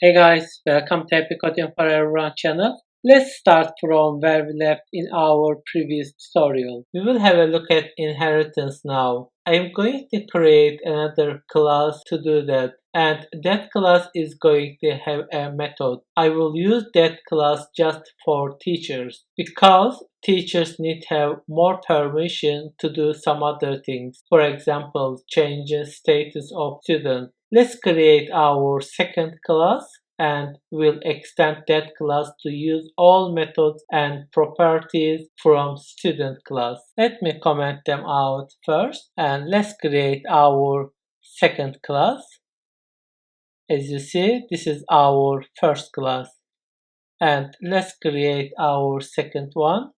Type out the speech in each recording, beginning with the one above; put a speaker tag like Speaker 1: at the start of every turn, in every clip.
Speaker 1: Hey guys, welcome to Happy Coding for Everyone channel. Let's start from where we left in our previous tutorial. We will have a look at inheritance now. I am going to create another class to do that, and that class is going to have a method. I will use that class just for teachers because teachers need to have more permission to do some other things. For example, change the status of student. Let's create our second class and we'll extend that class to use all methods and properties from student class. Let me comment them out first and let's create our second class. As you see, this is our first class. And let's create our second one,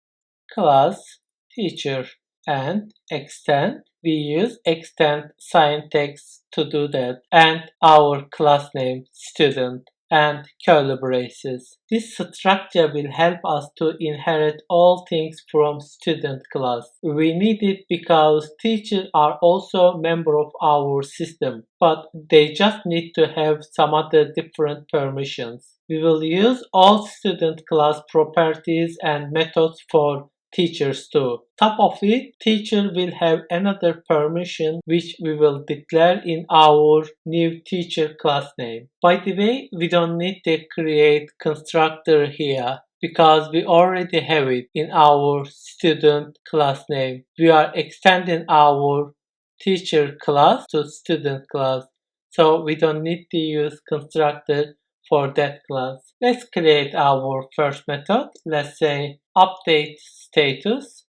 Speaker 1: class teacher, and extend. We use extend syntax to do that, and our class name student and curly braces. This structure will help us to inherit all things from student class. We need it because teachers are also member of our system, but they just need to have some other different permissions. We will use all student class properties and methods for teachers too. Top of it, teacher will have another permission which we will declare in our new teacher class name. By the way, we don't need to create constructor here because we already have it in our student class name. We are extending our teacher class to student class, so we don't need to use constructor for that class. Let's create our first method. Let's say update status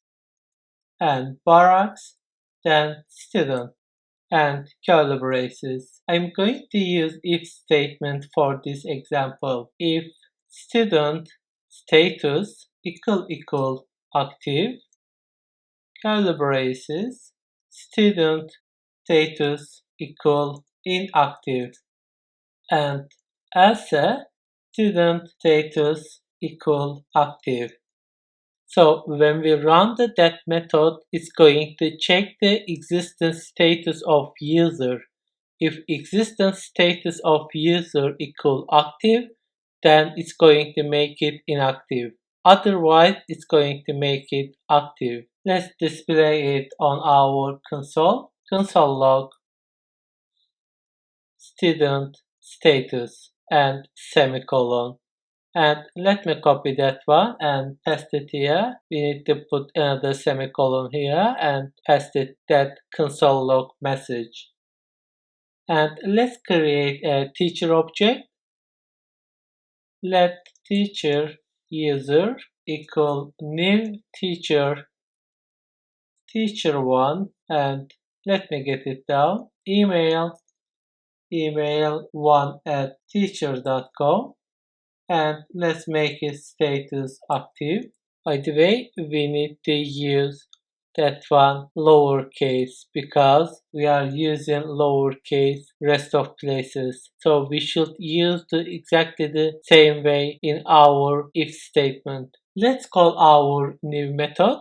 Speaker 1: and barracks, then student and curly braces. I'm going to use if statement for this example. If student status equal active, curly braces, student status equal inactive, and else student status equal active. So when we run that method, it's going to check the existence status of user. If existence status of user equal active, then it's going to make it inactive. Otherwise, it's going to make it active. Let's display it on our console. Console log student status and semicolon. And let me copy that one and paste it here. We need to put another semicolon here and paste it that console log message. And let's create a teacher object. Let teacher user equal new teacher teacher1, and let me get it down. Email1 at teacher.com. And let's make it status active. By the way, we need to use that one lowercase because we are using lowercase rest of places. So we should use exactly the same way in our if statement. Let's call our new method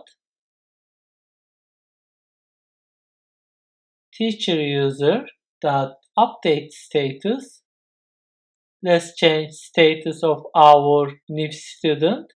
Speaker 1: teacher user dot update status. Let's change status of our new student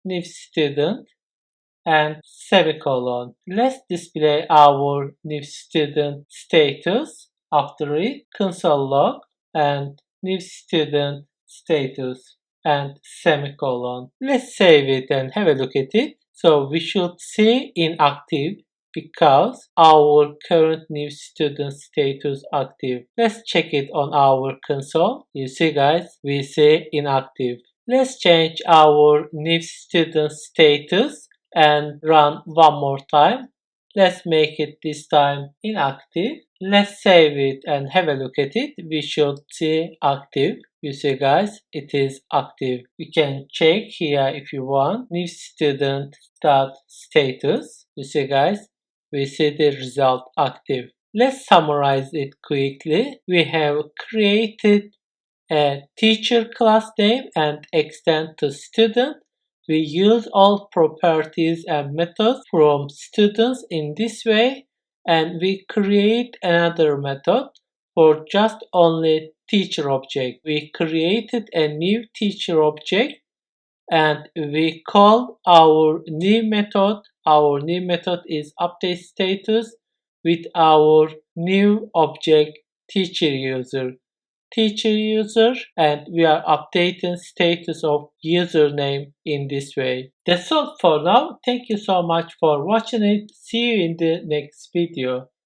Speaker 1: and semicolon. Let's display our new student status after it, console log and new student status and semicolon. Let's save it and have a look at it. So we should see inactive because our current new student status active. Let's check it on our console. You see guys, we see inactive. Let's change our new student status and run one more time. Let's make it this time inactive. Let's save it and have a look at it. We should see active. You see guys, it is active. You can check here if you want. New student dot status. You see guys, we see the result active. Let's summarize it quickly. We have created a teacher class name and extend to student. We use all properties and methods from students in this way, and we create another method for just only teacher object. We created a new teacher object and we call our new method. Our new method is update status with our new object teacher user. And we are updating status of username in this way. That's all for now. Thank you so much for watching it. See you in the next video.